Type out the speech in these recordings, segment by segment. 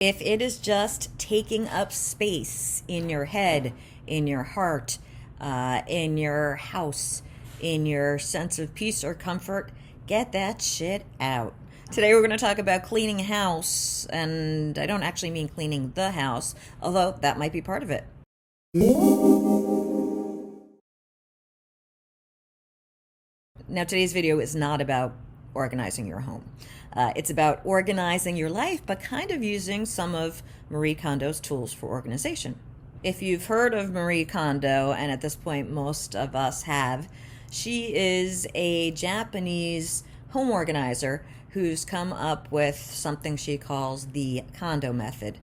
If it is just taking up space in your head, in your heart, in your house, in your sense of peace or comfort, get that shit out. Today we're going to talk about cleaning house, and I don't actually mean cleaning the house, although that might be part of it. Now, today's video is not about organizing your home. It's about organizing your life, but kind of using some of Marie Kondo's tools for organization. If you've heard of Marie Kondo, and at this point most of us have, she is a Japanese home organizer who's come up with something she calls the Kondo method.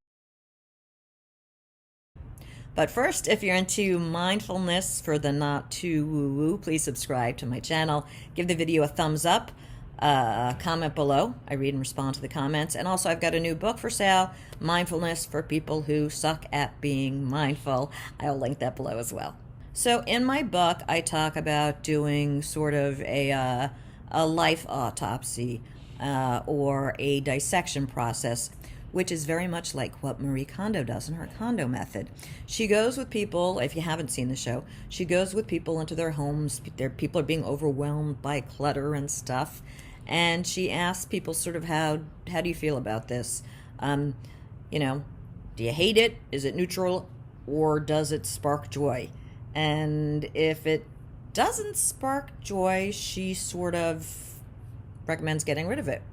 But first, if you're into mindfulness for the not too woo-woo, please subscribe to my channel. Give the video a thumbs up, comment below. I read and respond to the comments. And also, I've got a new book for sale, Mindfulness for People Who Suck at Being Mindful. I'll link that below as well. So in my book, I talk about doing sort of a life autopsy or a dissection process, which is very much like what Marie Kondo does in her Kondo method. She goes with people, if you haven't seen the show, she goes with people into their homes. People are being overwhelmed by clutter and stuff. And she asks people sort of, how do you feel about this? Do you hate it? Is it neutral? Or does it spark joy? And if it doesn't spark joy, she sort of recommends getting rid of it.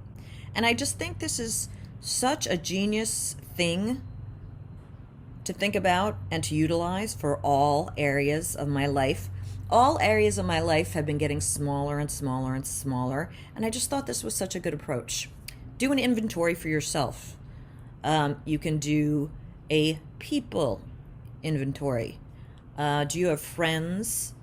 And I just think this is such a genius thing to think about and to utilize for all areas of my life. All areas of my life have been getting smaller and smaller and smaller, and I just thought this was such a good approach. Do an inventory for yourself. You can do a people inventory. Do you have friends,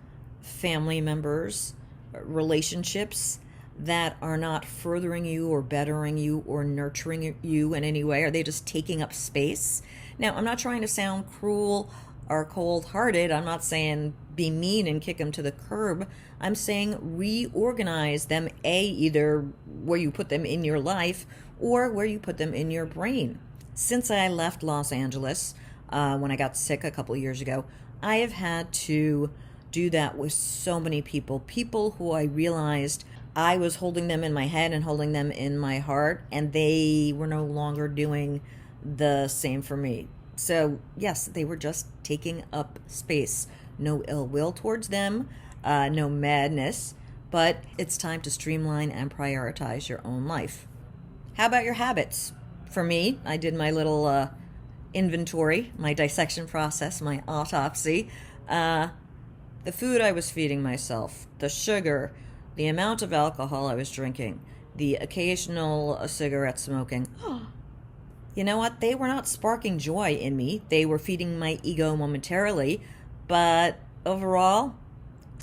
family members, relationships that are not furthering you or bettering you or nurturing you in any way? Are they just taking up space? Now, I'm not trying to sound cruel or cold-hearted. I'm not saying be mean and kick them to the curb. I'm saying reorganize them, either where you put them in your life or where you put them in your brain. Since I left Los Angeles, when I got sick a couple of years ago, I have had to do that with so many people who I realized I was holding them in my head and holding them in my heart, and they were no longer doing the same for me. So yes, they were just taking up space. No ill will towards them, no madness, but it's time to streamline and prioritize your own life. How about your habits? For me, I did my little inventory, my dissection process, my autopsy. The food I was feeding myself, the sugar, the amount of alcohol I was drinking, the occasional cigarette smoking. You know what? They were not sparking joy in me. They were feeding my ego momentarily, but overall,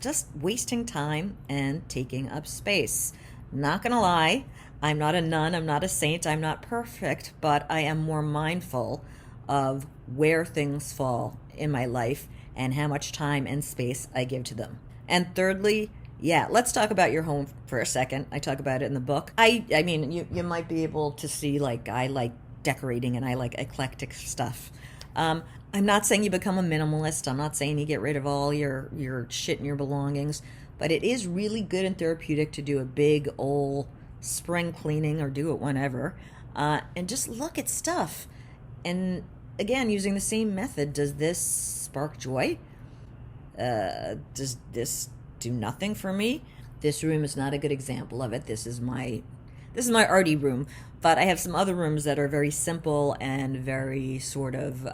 just wasting time and taking up space. Not gonna lie, I'm not a nun, I'm not a saint, I'm not perfect, but I am more mindful of where things fall in my life and how much time and space I give to them. And thirdly, let's talk about your home for a second. I talk about it in the book. I mean, you might be able to see, like, I like decorating and I like eclectic stuff. I'm not saying you become a minimalist. I'm not saying you get rid of all your shit and your belongings, but it is really good and therapeutic to do a big old spring cleaning or do it whenever, and just look at stuff. And again, using the same method, does this spark joy? Does this do nothing for me? This room is not a good example of it. This is my arty room, but I have some other rooms that are very simple and very sort of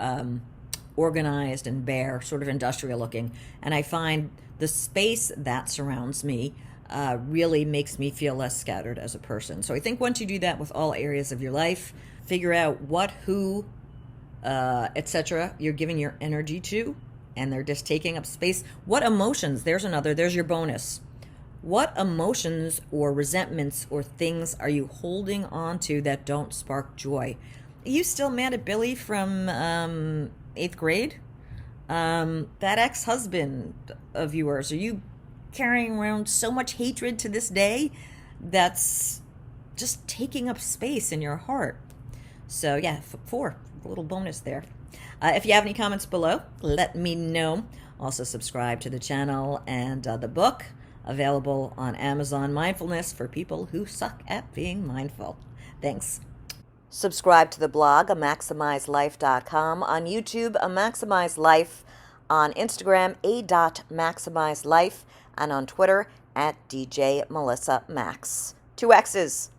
organized and bare, sort of industrial looking. And I find the space that surrounds me really makes me feel less scattered as a person. So I think once you do that with all areas of your life, figure out what, who, etc. you're giving your energy to, and they're just taking up space. What emotions? There's your bonus. What emotions or resentments or things are you holding on to that don't spark joy? Are you still mad at Billy from 8th grade? That ex-husband of yours, are you carrying around so much hatred to this day that's just taking up space in your heart? So yeah, four, a little bonus there. If you have any comments below, let me know. Also subscribe to the channel and the book, available on Amazon, Mindfulness for people who suck at being mindful. Thanks. Subscribe to the blog, maximizelife.com, on YouTube, a Maximize Life, on Instagram, a.maximizelife, and on Twitter, at DJ Melissa Maxx. 2 X's.